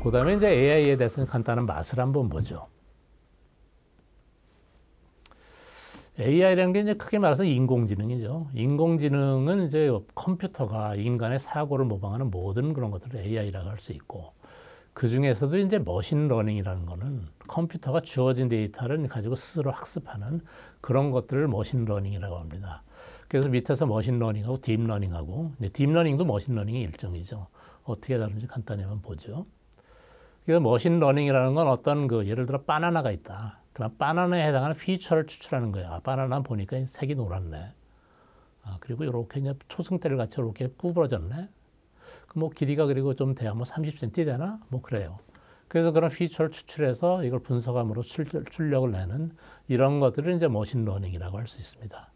그다음에 이제 AI에 대해서는 간단한 맛을 한번 보죠. AI라는 게 이제 크게 말해서 인공지능이죠. 인공지능은 이제 컴퓨터가 인간의 사고를 모방하는 모든 그런 것들을 AI라고 할 수 있고, 그 중에서도 이제 머신러닝이라는 거는 컴퓨터가 주어진 데이터를 가지고 스스로 학습하는 그런 것들을 머신러닝이라고 합니다. 그래서 밑에서 머신러닝하고 딥러닝하고, 딥러닝도 머신러닝의 일종이죠. 어떻게 다른지 간단히 한번 보죠. 그래서 머신러닝이라는 건 어떤 예를 들어 바나나가 있다. 그럼 바나나에 해당하는 피처를 추출하는 거야. 바나나 보니까 색이 노랗네. 그리고 이렇게 이제 초승달을 같이 이렇게 구부러졌네. 길이가 그리고 좀 돼야 30cm 되나? 그래요. 그래서 그런 피처를 추출해서 이걸 분석함으로 출력을 내는 이런 것들을 이제 머신러닝이라고 할 수 있습니다.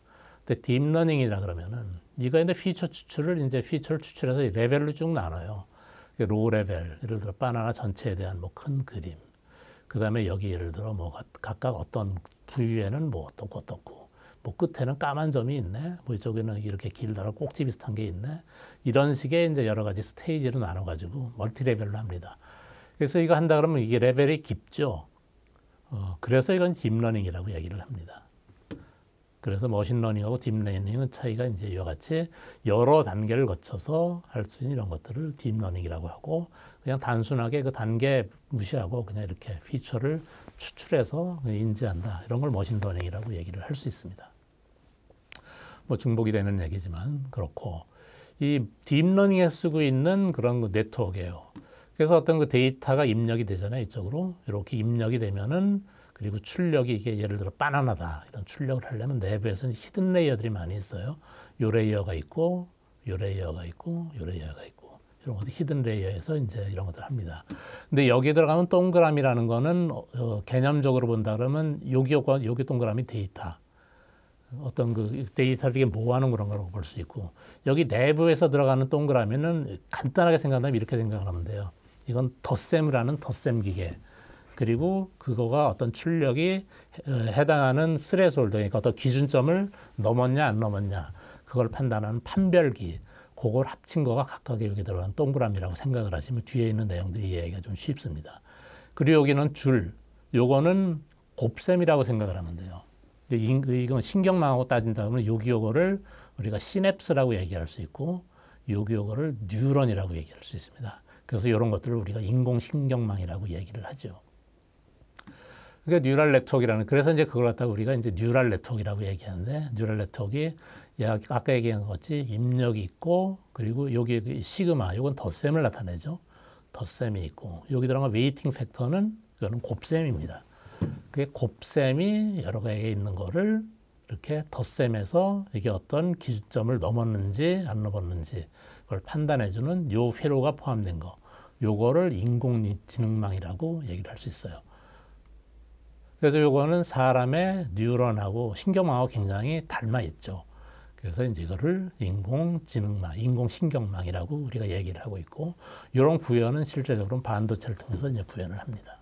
근데 딥러닝이라 그러면은 이거 이제 피처를 추출해서 레벨로 쭉 나눠요. 로우 레벨, 예를 들어 바나나 전체에 대한 큰 그림. 그 다음에 여기 예를 들어 각각 어떤 부위에는 어떻고, 끝에는 까만 점이 있네. 이쪽에는 이렇게 길다란 꼭지 비슷한 게 있네. 이런 식의 이제 여러 가지 스테이지로 나눠가지고 멀티 레벨로 합니다. 그래서 이거 한다 그러면 이게 레벨이 깊죠. 그래서 이건 딥러닝이라고 얘기를 합니다. 그래서 머신러닝하고 딥러닝은 차이가 이제 이와 같이 여러 단계를 거쳐서 할 수 있는 이런 것들을 딥러닝이라고 하고, 그냥 단순하게 그 단계 무시하고 그냥 이렇게 피처를 추출해서 인지한다. 이런 걸 머신러닝이라고 얘기를 할 수 있습니다. 중복이 되는 얘기지만 그렇고, 이 딥러닝에 쓰고 있는 그런 네트워크예요. 그래서 어떤 데이터가 입력이 되잖아요. 이쪽으로 이렇게 입력이 되면은, 그리고 출력이 이게 예를 들어 바나나다 이런 출력을 하려면 내부에서는 히든 레이어들이 많이 있어요. 요 레이어가 있고, 요 레이어가 있고, 요 레이어가 있고, 이런 것들 히든 레이어에서 이제 이런 것들을 합니다. 근데 여기에 들어가면 동그라미라는 거는 개념적으로 본다 그러면 여기 동그라미 데이터. 어떤 데이터를 이게 모아놓은 그런 거라고 볼 수 있고, 여기 내부에서 들어가는 동그라미는 간단하게 생각하면 이렇게 생각하면 돼요. 이건 덧셈이라는 덧셈 기계. 그리고 그거가 어떤 출력이 해당하는 스레솔드, 그러니까 어떤 기준점을 넘었냐 안 넘었냐 그걸 판단하는 판별기, 그걸 합친 거가 각각의 여기 들어가는 동그라미라고 생각을 하시면 뒤에 있는 내용들이 이해하기가 좀 쉽습니다. 그리고 여기는 줄, 요거는 곱셈이라고 생각을 하면 돼요. 이건 신경망하고 따진다 그러면 요거를 우리가 시냅스라고 얘기할 수 있고, 요거를 뉴런이라고 얘기할 수 있습니다. 그래서 이런 것들을 우리가 인공신경망이라고 얘기를 하죠. 그러니까 뉴럴 네트워크라는, 그래서 이제 그걸 갖다가 우리가 이제 뉴럴 네트워크라고 얘기하는데, 뉴럴 네트워크가 아까 얘기한 것 같이 입력이 있고, 그리고 여기 시그마, 이건 덧셈을 나타내죠. 덧셈이 있고, 여기 들어간 웨이팅 팩터는 이거는 곱셈입니다. 그게 곱셈이 여러 개에 있는 거를 이렇게 덧셈해서 이게 어떤 기준점을 넘었는지 안 넘었는지 그걸 판단해주는 요 회로가 포함된 거, 요거를 인공지능망이라고 얘기를 할 수 있어요. 그래서 요거는 사람의 뉴런하고 신경망하고 굉장히 닮아 있죠. 그래서 이제 이거를 인공지능망, 인공신경망이라고 우리가 얘기를 하고 있고, 이런 구현은 실제적으로 반도체를 통해서 이제 구현을 합니다.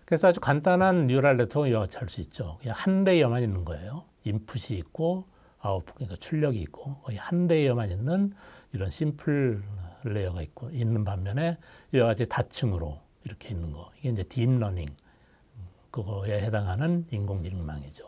그래서 아주 간단한 뉴럴 네트워크 이와 같이 할 수 있죠. 그냥 한 레이어만 있는 거예요. 인풋이 있고 아웃풋, 그러니까 출력이 있고, 거의 한 레이어만 있는 이런 심플 레이어가 있는 반면에 이와 같이 다층으로 이렇게 있는 거, 이게 이제 딥러닝, 그거에 해당하는 인공지능망이죠.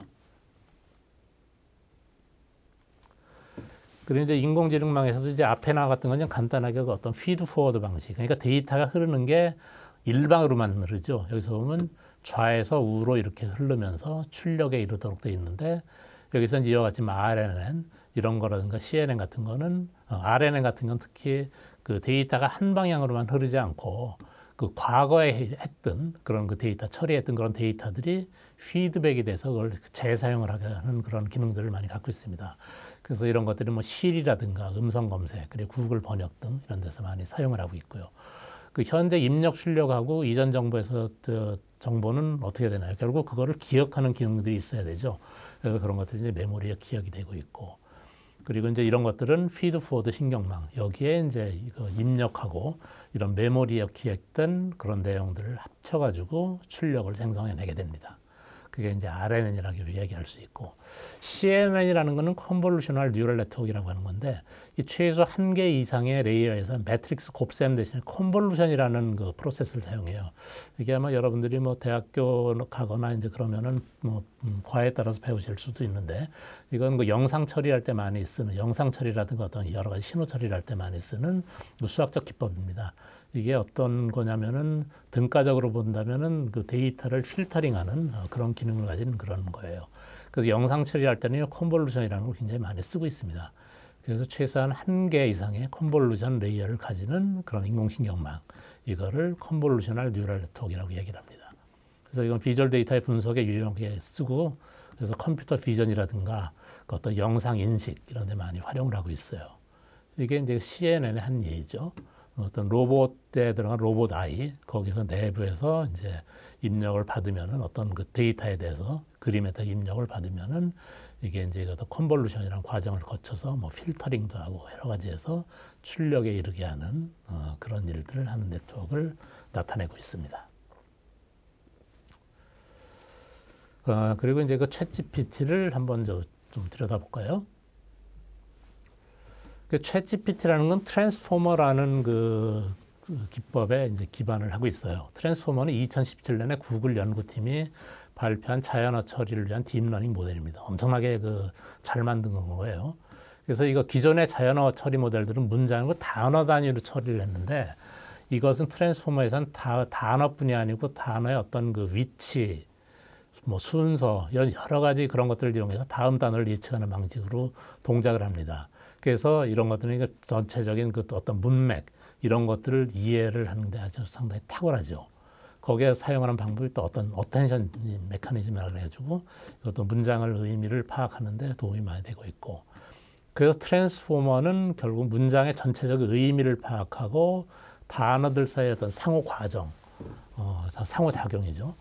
그리고 이제 인공지능망에서도 이제 앞에 나왔던 건 간단하게 어떤 피드 포워드 방식, 그러니까 데이터가 흐르는 게 일방으로만 흐르죠. 여기서 보면 좌에서 우로 이렇게 흐르면서 출력에 이르도록 되어 있는데, 여기서 이와 같이 RNN 이런 거라든가 CNN 같은 거는, RNN 같은 건 특히 그 데이터가 한 방향으로만 흐르지 않고 그 과거에 했던 그런 그 데이터 처리했던 그런 데이터들이 피드백이 돼서 그걸 재사용을 하게 하는 그런 기능들을 많이 갖고 있습니다. 그래서 이런 것들이 실이라든가 음성 검색, 그리고 구글 번역 등 이런 데서 많이 사용을 하고 있고요. 그 현재 입력 출력하고 이전 정보에서 정보는 어떻게 되나요? 결국 그거를 기억하는 기능들이 있어야 되죠. 그래서 그런 것들이 이제 메모리에 기억이 되고 있고, 그리고 이제 이런 것들은 피드 포워드 신경망, 여기에 이제 이거 입력하고 이런 메모리에 기획된 그런 내용들을 합쳐가지고 출력을 생성해내게 됩니다. 그게 이제 RNN이라고 이야기할 수 있고, CNN이라는 거는 컨볼루셔널 뉴럴 네트워크라고 하는 건데, 이 최소 한 개 이상의 레이어에서 매트릭스 곱셈 대신에 컨볼루션이라는 그 프로세스를 사용해요. 이게 아마 여러분들이 뭐 대학교 가거나 이제 그러면은 뭐 과에 따라서 배우실 수도 있는데, 이건 그 영상 처리할 때 많이 쓰는, 영상 처리라든가 어떤 여러 가지 신호 처리를 할 때 많이 쓰는 그 수학적 기법입니다. 이게 어떤 거냐면은 등가적으로 본다면은 그 데이터를 필터링하는 그런 기능을 가진 그런 거예요. 그래서 영상 처리할 때는 컨볼루션이라는 걸 굉장히 많이 쓰고 있습니다. 그래서 최소한 한 개 이상의 컨볼루션 레이어를 가지는 그런 인공신경망, 이거를 컨볼루셔널 뉴럴 네트워크라고 얘기를 합니다. 그래서 이건 비주얼 데이터의 분석에 유용하게 쓰고, 그래서 컴퓨터 비전이라든가 그 어떤 영상 인식 이런 데 많이 활용을 하고 있어요. 이게 이제 CNN의 한 예이죠. 어떤 로봇에 들어간 로봇 아이, 거기서 내부에서 이제 입력을 받으면은 어떤 그 데이터에 대해서 그림에다 입력을 받으면은 이게 이제 어떤 컨볼루션이라는 과정을 거쳐서 뭐 필터링도 하고 여러 가지에서 출력에 이르게 하는 그런 일들을 하는 네트워크를 나타내고 있습니다. 그리고 이제 그 챗GPT를 한번 좀 들여다볼까요? 그 챗GPT라는 건 트랜스포머라는 그 기법에 이제 기반을 하고 있어요. 트랜스포머는 2017년에 구글 연구팀이 발표한 자연어 처리를 위한 딥러닝 모델입니다. 엄청나게 그 잘 만든 거예요. 그래서 이거 기존의 자연어 처리 모델들은 문장을 단어 단위로 처리를 했는데, 이것은 트랜스포머에서는 단어뿐이 아니고 단어의 어떤 그 위치, 뭐 순서, 여러 가지 그런 것들을 이용해서 다음 단어를 예측하는 방식으로 동작을 합니다. 그래서 이런 것들은 전체적인 그 어떤 문맥, 이런 것들을 이해를 하는데 아주 상당히 탁월하죠. 거기에 사용하는 방법이 또 어떤 어텐션 메커니즘이라고 해가지고 이것도 문장을 의미를 파악하는데 도움이 많이 되고 있고, 그래서 트랜스포머는 결국 문장의 전체적 의미를 파악하고 단어들 사이의 어떤 상호 과정, 상호작용이죠.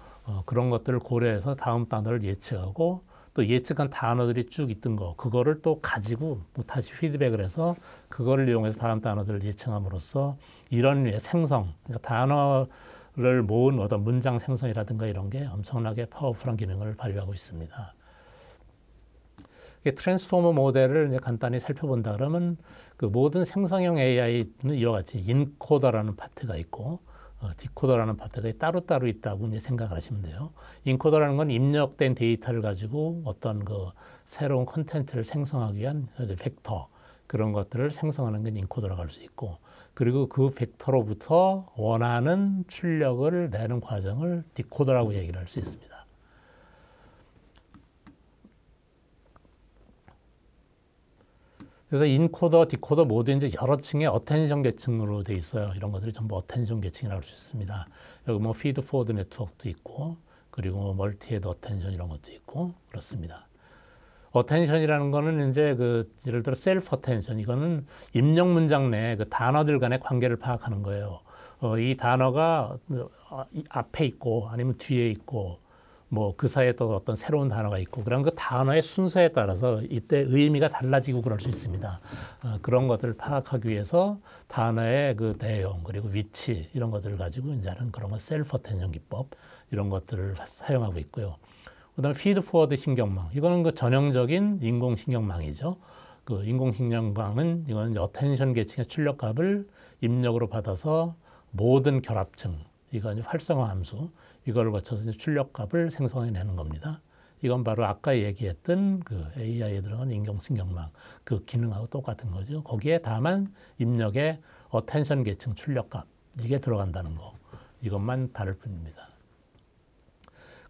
그런 것들을 고려해서 다음 단어를 예측하고, 또 예측한 단어들이 쭉 있던 거, 그거를 또 가지고 다시 피드백을 해서 그거를 이용해서 다음 단어들을 예측함으로써 이런 류의 생성, 그러니까 단어를 모은 어떤 문장 생성이라든가 이런 게 엄청나게 파워풀한 기능을 발휘하고 있습니다. 트랜스포머 모델을 이제 간단히 살펴본다 그러면 그 모든 생성형 AI는 이와 같이 인코더라는 파트가 있고 디코더라는 파트가 따로따로 있다고 이제 생각을 하시면 돼요. 인코더라는 건 입력된 데이터를 가지고 어떤 그 새로운 콘텐츠를 생성하기 위한 벡터, 그런 것들을 생성하는 게 인코더라고 할 수 있고, 그리고 그 벡터로부터 원하는 출력을 내는 과정을 디코더라고 얘기를 할 수 있습니다. 그래서 인코더, 디코더 모두 이제 여러 층의 어텐션 계층으로 돼 있어요. 이런 것들이 전부 어텐션 계층이라고 할 수 있습니다. 여기 뭐 피드 포워드 네트워크도 있고, 그리고 뭐 멀티헤드 어텐션 이런 것도 있고 그렇습니다. 어텐션이라는 거는 이제 그 예를 들어 셀프 어텐션, 이거는 입력 문장 내에 그 단어들 간의 관계를 파악하는 거예요. 이 단어가 앞에 있고 아니면 뒤에 있고 뭐 그 사이에 또 어떤 새로운 단어가 있고, 그런 그 단어의 순서에 따라서 이때 의미가 달라지고 그럴 수 있습니다. 그런 것들을 파악하기 위해서 단어의 그 내용, 그리고 위치, 이런 것들을 가지고 이제 하는 그런 건 셀프 어텐션 기법, 이런 것들을 사용하고 있고요. 그 다음에 피드 포워드 신경망, 이거는 그 전형적인 인공신경망이죠. 그 인공신경망은 이건 어텐션 계층의 출력값을 입력으로 받아서 모든 결합층, 이거 이제 활성화 함수, 이걸 거쳐서 이제 출력값을 생성해내는 겁니다. 이건 바로 아까 얘기했던 그 AI에 들어간 인공신경망, 그 기능하고 똑같은 거죠. 거기에 다만 입력의 어텐션 계층 출력값, 이게 들어간다는 거, 이것만 다를 뿐입니다.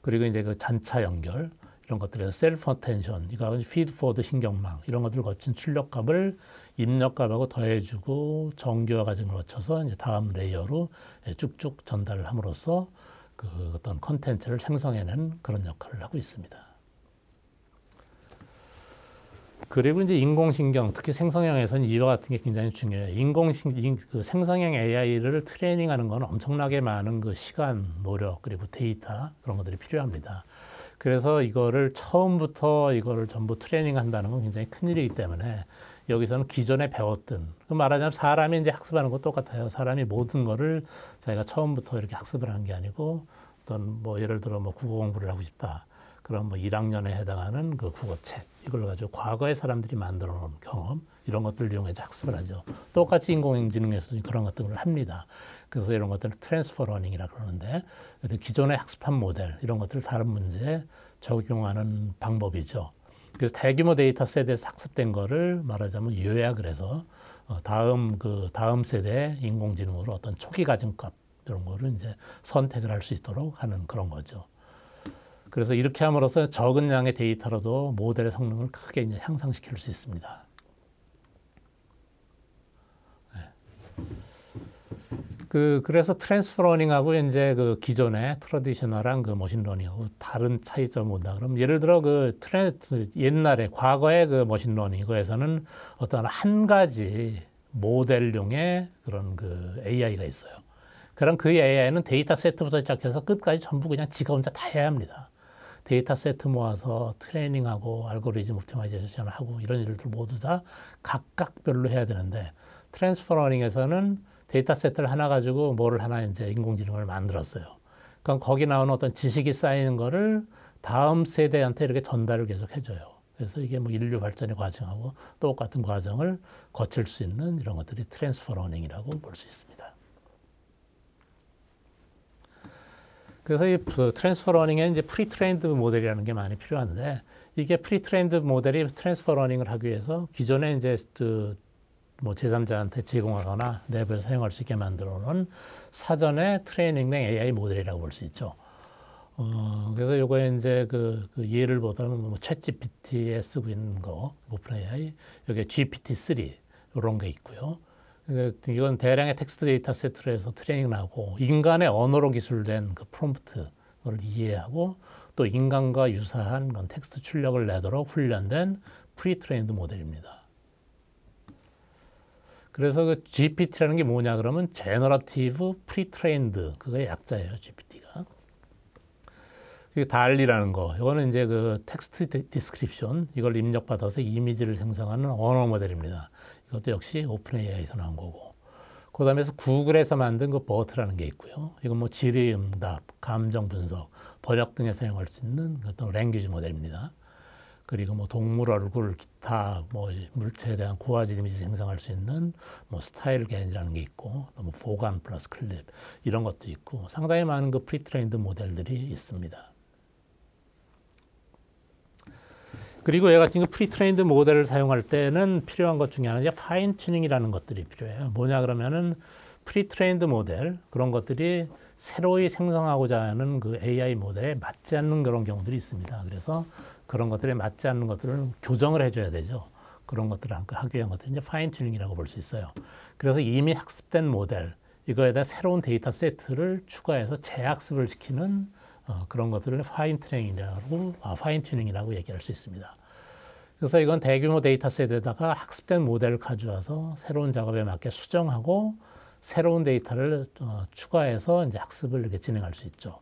그리고 이제 그 잔차 연결, 이런 것들에서 셀프 어텐션, 이거 피드 포워드 신경망, 이런 것들을 거친 출력값을 입력값하고 더해주고 정교화 과정을 거쳐서 이제 다음 레이어로 쭉쭉 전달을 함으로써 그 어떤 컨텐츠를 생성해내는 그런 역할을 하고 있습니다. 그리고 이제 인공신경, 특히 생성형에서는 이와 같은 게 굉장히 중요해요. 그 생성형 AI를 트레이닝하는 건 엄청나게 많은 그 시간, 노력, 그리고 데이터, 그런 것들이 필요합니다. 그래서 이거를 처음부터 이거를 전부 트레이닝 한다는 건 굉장히 큰일이기 때문에 여기서는 기존에 배웠던, 말하자면 사람이 이제 학습하는 것 똑같아요. 사람이 모든 거를 자기가 처음부터 이렇게 학습을 하는 게 아니고, 어떤 뭐 예를 들어 뭐 국어 공부를 하고 싶다. 그런 뭐 1학년에 해당하는 그 국어책 이걸 가지고 과거에 사람들이 만들어 놓은 경험 이런 것들을 이용해서 학습을 하죠. 똑같이 인공지능에서도 그런 것들을 합니다. 그래서 이런 것들을 트랜스퍼 러닝이라 그러는데 기존의 학습한 모델 이런 것들을 다른 문제에 적용하는 방법이죠. 그래서 대규모 데이터셋에서 학습된 거를 말하자면 요약을 해서 다음 세대 인공지능으로 어떤 초기 가정값 이런 거를 이제 선택을 할 수 있도록 하는 그런 거죠. 그래서 이렇게 함으로써 적은 양의 데이터로도 모델의 성능을 크게 이제 향상시킬 수 있습니다. 그래서 트랜스퍼 러닝하고 이제 그 기존의 트래디셔널한 그 머신러닝하고 다른 차이점이 뭔가 그럼 예를 들어 옛날에 과거의 그 머신러닝 이거에서는 어떤 한 가지 모델용의 그런 그 AI가 있어요. 그럼 그 AI는 데이터 세트부터 시작해서 끝까지 전부 그냥 지가 혼자 다 해야 합니다. 데이터 세트 모아서 트레이닝하고 알고리즘 옵티마이제이션 하고 이런 일들 모두 다 각각별로 해야 되는데 트랜스퍼 러닝에서는 데이터 세트를 하나 가지고 뭐를 하나 이제 인공지능을 만들었어요. 그럼 거기 나오는 어떤 지식이 쌓이는 거를 다음 세대한테 이렇게 전달을 계속 해줘요. 그래서 이게 뭐 인류 발전의 과정하고 똑같은 과정을 거칠 수 있는 이런 것들이 트랜스퍼 러닝이라고 볼 수 있습니다. 그래서 이 트랜스퍼 러닝에 이제 프리트레인드 모델이라는 게 많이 필요한데 이게 프리트레인드 모델이 트랜스퍼 러닝을 하기 위해서 기존에 이제 뭐 제3자한테 제공하거나 내부에서 사용할 수 있게 만들어 놓은 사전에 트레이닝된 AI 모델이라고 볼 수 있죠. 그래서 요거에 이제 그 예를 보자면 뭐 챗GPT에 쓰고 있는 거, 오픈 AI, 여기 GPT-3 이런 게 있고요. 이건 대량의 텍스트 데이터 세트로 해서 트레이닝을 하고 인간의 언어로 기술된 그 프롬프트를 이해하고 또 인간과 유사한 그런 텍스트 출력을 내도록 훈련된 프리트레인드 모델입니다. 그래서 그 GPT라는 게 뭐냐 그러면 제너러티브 프리트레인드 그거의 약자예요. GPT가. 그리고 달리라는 거. 이거는 이제 그 텍스트 디스크립션 이걸 입력받아서 이미지를 생성하는 언어 모델입니다. 이것도 역시 오픈 AI에서 나온 거고. 그다음에 구글에서 만든 그 버트라는 게 있고요. 이건 뭐 질의응답, 감정 분석, 번역 등에 사용할 수 있는 어떤 랭귀지 모델입니다. 그리고 뭐 동물 얼굴, 기타 뭐 물체에 대한 고화질 이미지 생성할 수 있는 뭐 스타일 겐이라는 게 있고, 뭐 보관 플러스 클립 이런 것도 있고 상당히 많은 그 프리트레인드 모델들이 있습니다. 그리고 얘가 지금 프리트레인드 모델을 사용할 때는 필요한 것 중에 하나가 파인 튜닝이라는 것들이 필요해요. 뭐냐 그러면은 프리트레인드 모델 그런 것들이 새로이 생성하고자 하는 그 AI 모델에 맞지 않는 그런 경우들이 있습니다. 그래서 그런 것들에 맞지 않는 것들을 교정을 해줘야 되죠. 그런 것들을 하기 위한 것들이 이제 파인 튜닝이라고 볼 수 있어요. 그래서 이미 학습된 모델 이거에다 새로운 데이터 세트를 추가해서 재학습을 시키는 그런 것들을 파인 튜닝이라고 얘기할 수 있습니다. 그래서 이건 대규모 데이터셋에다가 학습된 모델을 가져와서 새로운 작업에 맞게 수정하고 새로운 데이터를 추가해서 이제 학습을 이렇게 진행할 수 있죠.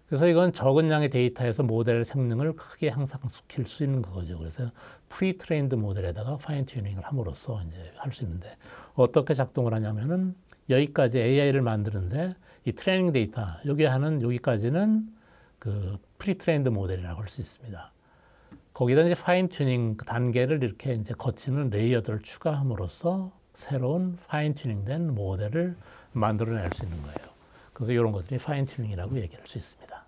그래서 이건 적은 양의 데이터에서 모델 성능을 크게 향상시킬 수 있는 거죠. 그래서 프리트레인드 모델에다가 파인 튜닝을 함으로써 이제 할 수 있는데 어떻게 작동을 하냐면은 여기까지 AI를 만드는데 이 트레이닝 데이터 여기까지는 그 프리트레인드 모델이라고 할 수 있습니다. 거기다 이제 파인 튜닝 단계를 이렇게 이제 거치는 레이어들을 추가함으로써 새로운 파인 튜닝된 모델을 만들어낼 수 있는 거예요. 그래서 이런 것들이 파인 튜닝이라고 얘기할 수 있습니다.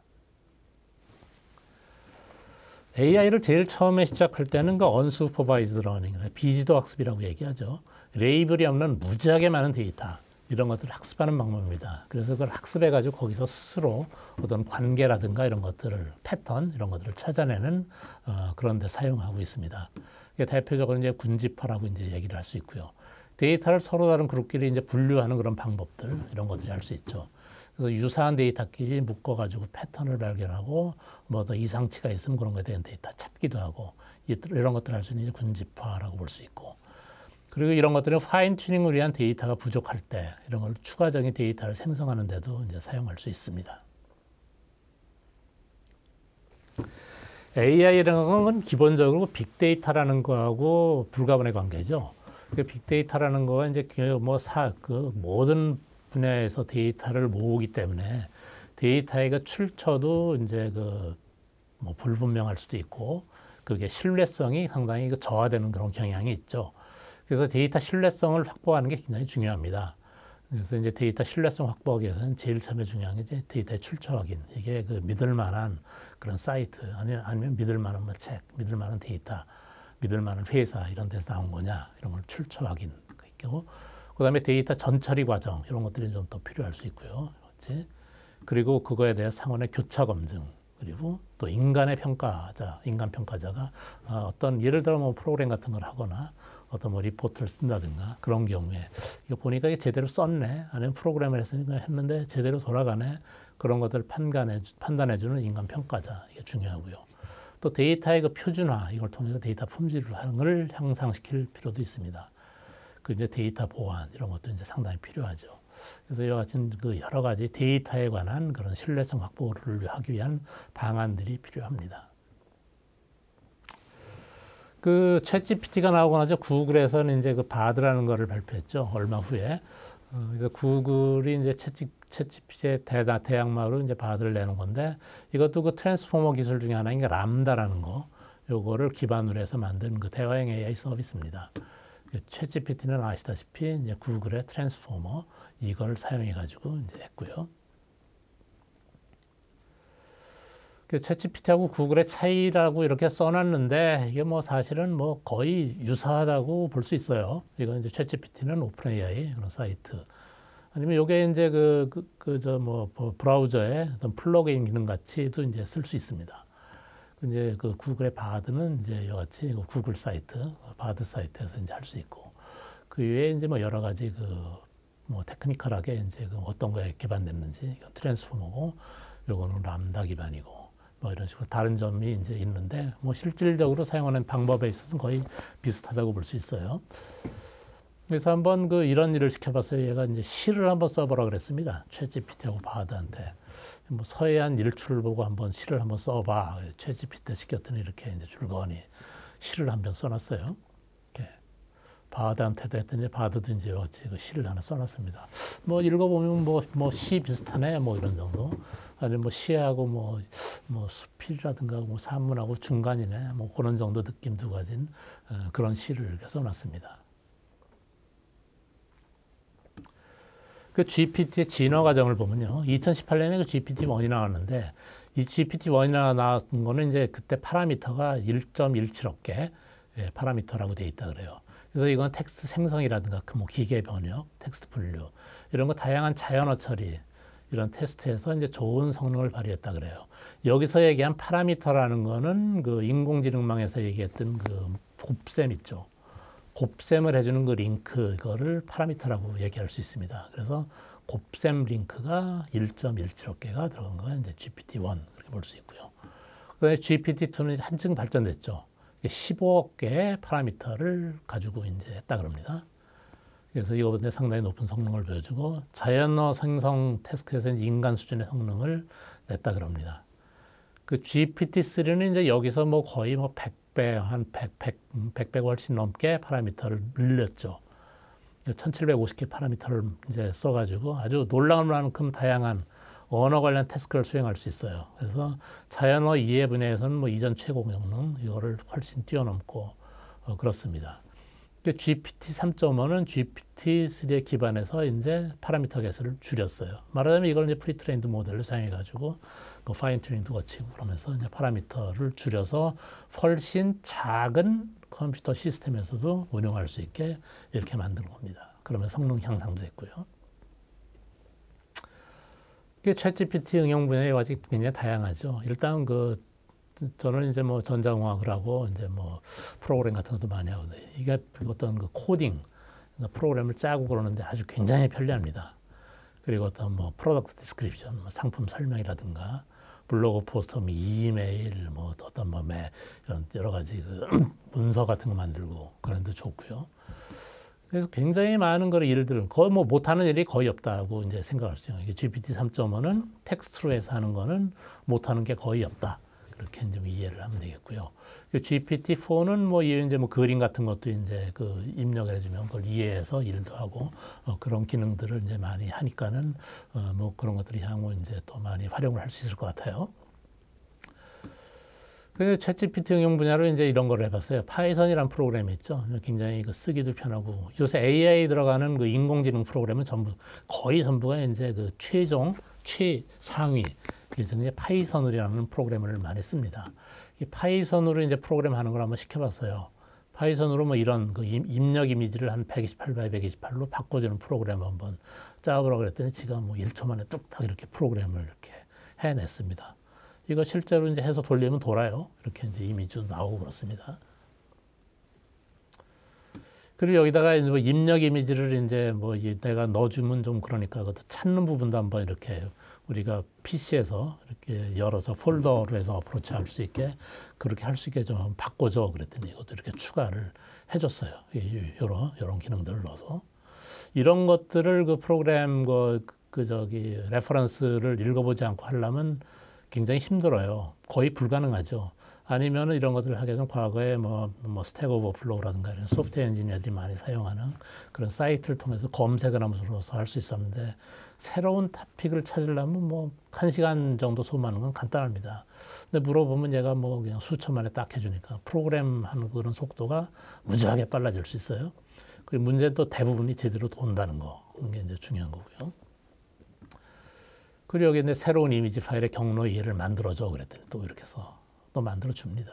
AI를 제일 처음에 시작할 때는 그 언슈퍼바이즈드 러닝, 비지도 학습이라고 얘기하죠. 레이블이 없는 무지하게 많은 데이터 이런 것들을 학습하는 방법입니다. 그래서 그걸 학습해가지고 거기서 스스로 어떤 관계라든가 이런 것들을 패턴 이런 것들을 찾아내는 그런 데 사용하고 있습니다. 대표적으로 이제 군집화라고 이제 얘기를 할 수 있고요. 데이터를 서로 다른 그룹끼리 이제 분류하는 그런 방법들 이런 것들이 할 수 있죠. 그래서 유사한 데이터끼리 묶어가지고 패턴을 발견하고 뭐 더 이상치가 있으면 그런 거에 대한 데이터 찾기도 하고 이런 것들을 할 수 있는 군집화라고 볼 수 있고. 그리고 이런 것들은 파인 튜닝을 위한 데이터가 부족할 때 이런 걸 추가적인 데이터를 생성하는 데도 이제 사용할 수 있습니다. AI라는 건 기본적으로 빅데이터라는 거하고 불가분의 관계죠. 빅데이터라는 거가 이제 그 모든 분야에서 데이터를 모으기 때문에 데이터의 그 출처도 이제 그 뭐 불분명할 수도 있고 그게 신뢰성이 상당히 저하되는 그런 경향이 있죠. 그래서 데이터 신뢰성을 확보하는 게 굉장히 중요합니다. 그래서 이제 데이터 신뢰성 확보하기 위해서는 제일 처음에 중요한 게 이제 데이터의 출처 확인. 이게 그 믿을 만한 그런 사이트 아니면 믿을 만한 뭐 책, 믿을 만한 데이터, 믿을 만한 회사 이런 데서 나온 거냐 이런 걸 출처 확인. 그다음에 데이터 전처리 과정 이런 것들이 좀 더 필요할 수 있고요. 그렇지? 그리고 그거에 대해 상원의 교차 검증. 그리고 또 인간 평가자가 어떤 예를 들어 뭐 프로그램 같은 걸 하거나 어떤 뭐 리포트를 쓴다든가 그런 경우에 이거 보니까 이게 제대로 썼네 아니면 프로그램을 했는데 제대로 돌아가네 그런 것들을 판단해주는 인간 평가자 이게 중요하고요. 또 데이터의 그 표준화 이걸 통해서 데이터 품질을 향상시킬 필요도 있습니다. 그 이제 데이터 보안 이런 것도 이제 상당히 필요하죠. 그래서 이와 같은 그 여러 가지 데이터에 관한 그런 신뢰성 확보를 하기 위한 방안들이 필요합니다. 그 챗GPT가 나오고 나서 구글에서는 이제 그 바드라는 거를 발표했죠. 얼마 후에. 그래서 구글이 이제 챗GPT의 대항마로 이제 바드를 내는 건데 이것도 그 트랜스포머 기술 중에 하나인 게 람다라는 거. 요거를 기반으로 해서 만든 그 대화형 AI 서비스입니다. 챗GPT는 아시다시피 이제 구글의 트랜스포머 이걸 사용해 가지고 이제 했고요. 그 챗GPT하고 구글의 차이라고 이렇게 써놨는데 이게 뭐 사실은 뭐 거의 유사하다고 볼 수 있어요. 이건 이제 챗GPT는 오픈 AI 그런 사이트 아니면 요게 이제 브라우저의 어떤 플러그인 기능 같이도 이제 쓸 수 있습니다. 이제 그 구글의 바드는 이제 이와 같이 구글 사이트, 바드 사이트에서 이제 할 수 있고 그 외에 이제 뭐 여러 가지 뭐 테크니컬하게 이제 어떤 거에 기반됐는지 트랜스포머고 요거는 람다 기반이고 뭐 이런 식으로 다른 점이 이제 있는데 뭐 실질적으로 사용하는 방법에 있어서는 거의 비슷하다고 볼 수 있어요. 그래서 한번 이런 일을 시켜봤어요. 얘가 이제 시를 한번 써보라 그랬습니다. 챗GPT하고 바드한테. 뭐 서해안 일출을 보고 한번 시를 한번 써봐. 챗GPT 시켰더니 이렇게 이제 줄거니 시를 한번 써놨어요. 이렇게 바드한테도 했더니 바드도 이제 그 시를 하나 써놨습니다. 뭐 읽어보면 뭐 시 비슷하네 뭐 이런 정도. 아니면 뭐 시하고 뭐 수필이라든가 뭐 산문하고 중간이네 뭐 그런 정도 느낌도 가진 그런 시를 이렇게 써놨습니다. 그 GPT의 진화 과정을 보면요. 2018년에 그 GPT-1이 나왔는데 이 GPT-1이 나온 거는 이제 그때 파라미터가 1.17억 개 파라미터라고 돼 있다 그래요. 그래서 이건 텍스트 생성이라든가 뭐 기계 번역, 텍스트 분류 이런 거 다양한 자연어 처리 이런 테스트에서 이제 좋은 성능을 발휘했다 그래요. 여기서 얘기한 파라미터라는 거는 그 인공지능망에서 얘기했던 그 곱셈 있죠. 곱셈을 해주는 그 링크 이거를 파라미터라고 얘기할 수 있습니다. 그래서 곱셈 링크가 1.17억 개가 들어간 거가 이제 GPT-1 그렇게 볼 수 있고요. 그다음에 GPT-2는 한층 발전됐죠. 15억 개의 파라미터를 가지고 이제 했다 그럽니다. 그래서 이거보다 상당히 높은 성능을 보여주고 자연어 생성 태스크에서는 인간 수준의 성능을 냈다 그럽니다. 그 GPT-3는 이제 여기서 뭐 거의 뭐 100배, 한 100배 훨씬 넘게 파라미터를 늘렸죠. 1750개 파라미터를 이제 써가지고 아주 놀라울 만큼 다양한 언어 관련 태스크를 수행할 수 있어요. 그래서 자연어 이해 분야에서는 뭐 이전 최고 성능 이거를 훨씬 뛰어넘고 그렇습니다. GPT 3.5는 GPT-3에 기반해서 이제 파라미터 개수를 줄였어요. 말하자면 이걸 이제 프리트레인드 모델을 사용해가지고 뭐 파인 튜닝도 거치고 그러면서 이제 파라미터를 줄여서 훨씬 작은 컴퓨터 시스템에서도 운영할 수 있게 이렇게 만든 겁니다. 그러면 성능 향상도 했고요. 챗GPT 응용 분야에 아직 굉장히 다양하죠. 일단 저는 이제 뭐 전자공학을 하고 이제 뭐 프로그램 같은 것도 많이 하거든요. 이게 어떤 그 코딩, 프로그램을 짜고 그러는데 아주 굉장히 편리합니다. 그리고 어떤 뭐 프로덕트 디스크립션, 뭐 상품 설명이라든가 블로그 포스터, 이메일, 뭐 어떤 뭐 이런 여러 가지 그 문서 같은 거 만들고 그런 데 좋고요. 그래서 굉장히 많은 일들은 거의 뭐 못하는 일이 거의 없다고 이제 생각할 수 있어요. GPT 3.5는 텍스트로 해서 하는 거는 못하는 게 거의 없다. 그렇게 이제 이해를 하면 되겠고요. GPT-4는 뭐 이제 뭐 그림 같은 것도 이제 입력해주면 그걸 이해해서 일도 하고 그런 기능들을 이제 많이 하니까는 뭐 그런 것들이 향후 이제 또 많이 활용을 할 수 있을 것 같아요. 근데 챗GPT 응용 분야로 이제 이런 걸 해봤어요. 파이썬이라는 프로그램이 있죠. 굉장히 그 쓰기도 편하고 요새 AI 들어가는 그 인공지능 프로그램은 전부 거의 전부가 이제 그 최상위 그래서 이제 파이썬이라는 프로그램을 많이 씁니다. 이 파이썬으로 이제 프로그램 하는 걸 한번 시켜봤어요. 파이썬으로 뭐 이런 그 입력 이미지를 한 128 x 128로 바꿔주는 프로그램 한번 짜보라고 그랬더니 지가 뭐 1초 만에 뚝딱 이렇게 프로그램을 이렇게 해냈습니다. 이거 실제로 이제 해서 돌리면 돌아요. 이렇게 이제 이미지도 나오고 그렇습니다. 그리고 여기다가 이제 뭐 입력 이미지를 이제 뭐 내가 넣어주면 좀 그러니까 그것도 찾는 부분도 한번 이렇게 우리가 PC에서 이렇게 열어서 폴더로 해서 어프로치 할 수 있게 그렇게 할 수 있게 좀 바꿔줘 그랬더니 이것도 이렇게 추가를 해줬어요. 이런 기능들을 넣어서 이런 것들을 그 프로그램 레퍼런스를 읽어보지 않고 하려면 굉장히 힘들어요. 거의 불가능하죠. 아니면은 이런 것들을 하게 되면 과거에 뭐 스택 오버플로우라든가 이런 소프트웨어 엔지니어들이 많이 사용하는 그런 사이트를 통해서 검색을 하면서 할 수 있었는데 새로운 토픽을 찾으려면 뭐 1시간 정도 소모하는 건 간단합니다. 근데 물어보면 얘가 뭐 그냥 수천 만에 딱 해주니까 프로그램 하는 그런 속도가 무지하게 빨라질 수 있어요. 그리고 문제는 또 대부분이 제대로 돈다는 거. 그런 게 이제 중요한 거고요. 그리고 여기 이제 새로운 이미지 파일의 경로 이해를 만들어줘 그랬더니 또 이렇게 해서 또 만들어 줍니다.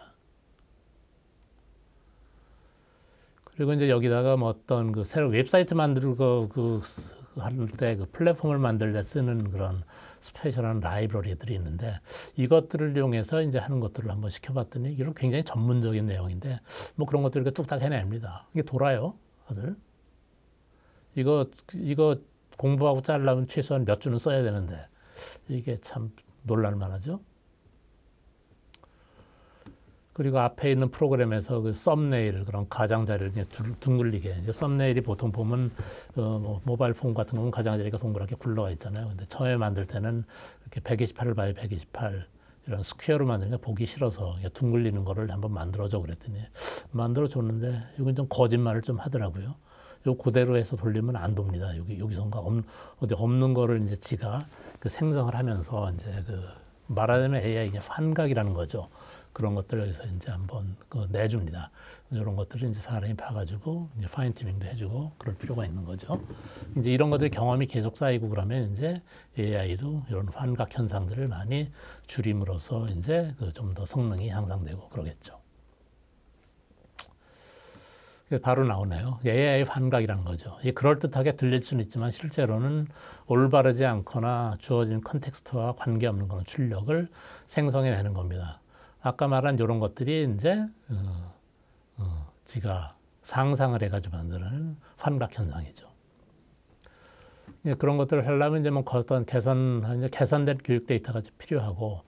그리고 이제 여기다가 뭐 어떤 그 새로 웹사이트 만들고 할 때 그 플랫폼을 만들 때 쓰는 그런 스페셜한 라이브러리들이 있는데 이것들을 이용해서 이제 하는 것들을 한번 시켜봤더니 이런 굉장히 전문적인 내용인데 뭐 그런 것들을 이렇게 뚝딱 해냅니다. 이게 돌아요, 다들. 이거 공부하고 짜려면 최소한 몇 주는 써야 되는데 이게 참 놀랄만하죠. 그리고 앞에 있는 프로그램에서 그 썸네일 그런 가장자리를 이제 둥글리게 이제 썸네일이 보통 보면 뭐 모바일 폰 같은 경우는 가장자리가 동그랗게 굴러가 있잖아요. 근데 처음에 만들 때는 이렇게 128을 봐요. 128 이런 스퀘어로 만드니까 보기 싫어서 둥글리는 거를 한번 만들어줘 그랬더니 만들어 줬는데 이건 좀 거짓말을 좀 하더라고요. 요 그대로 해서 돌리면 안 돕니다. 여기선가 어디 없는 거를 이제 지가 그 생성을 하면서 이제 그 말하자면 AI 이게 환각이라는 거죠. 그런 것들을 여기서 이제 한번 내줍니다. 이런 것들을 이제 사람이 봐가지고 이제 파인 튜닝도 해주고 그럴 필요가 있는 거죠. 이제 이런 것들이 경험이 계속 쌓이고 그러면 이제 AI도 이런 환각 현상들을 많이 줄임으로써 이제 그 좀 더 성능이 향상되고 그러겠죠. 바로 나오네요. AI 환각이라는 거죠. 그럴듯하게 들릴 수는 있지만 실제로는 올바르지 않거나 주어진 컨텍스트와 관계없는 그런 출력을 생성해내는 겁니다. 아까 말한 이런 것들이 이제 지가 상상을 해가지고 만드는 환각 현상이죠. 그런 것들을 하려면 이제 뭐 어떤 개선된 교육 데이터가 필요하고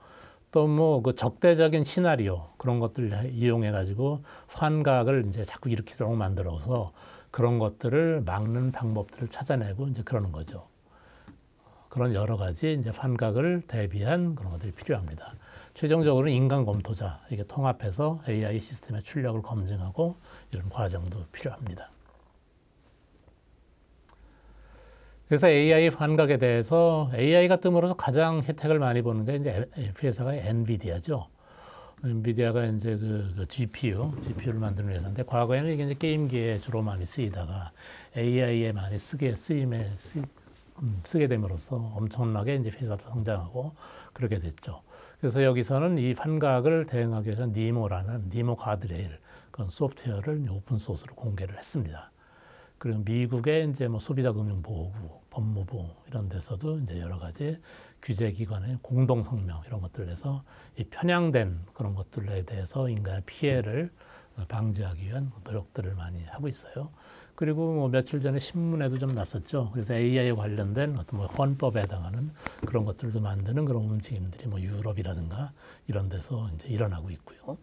또 뭐 그 적대적인 시나리오 그런 것들을 이용해가지고 환각을 이제 자꾸 일으키도록 만들어서 그런 것들을 막는 방법들을 찾아내고 이제 그러는 거죠. 그런 여러 가지 이제 환각을 대비한 그런 것들이 필요합니다. 최종적으로는 인간 검토자 이게 통합해서 AI 시스템의 출력을 검증하고 이런 과정도 필요합니다. 그래서 AI 환각에 대해서 AI가 뜸으로써 가장 혜택을 많이 보는 게 이제 회사가 엔비디아죠. 엔비디아가 이제 그 GPU를 만드는 회사인데 과거에는 이게 이제 게임기에 주로 많이 쓰이다가 AI에 많이 쓰게 됨으로써 엄청나게 이제 회사도 성장하고 그렇게 됐죠. 그래서 여기서는 이 환각을 대응하기 위해서 니모 가드레일 그런 소프트웨어를 오픈 소스로 공개를 했습니다. 그리고 미국의 이제 뭐 소비자금융보호부, 법무부 이런 데서도 이제 여러 가지 규제기관의 공동 성명 이런 것들을 해서 이 편향된 그런 것들에 대해서 인간의 피해를 방지하기 위한 노력들을 많이 하고 있어요. 그리고 뭐 며칠 전에 신문에도 좀 났었죠. 그래서 AI에 관련된 어떤 뭐 헌법에 해당하는 그런 것들도 만드는 그런 움직임들이 뭐 유럽이라든가 이런 데서 이제 일어나고 있고요.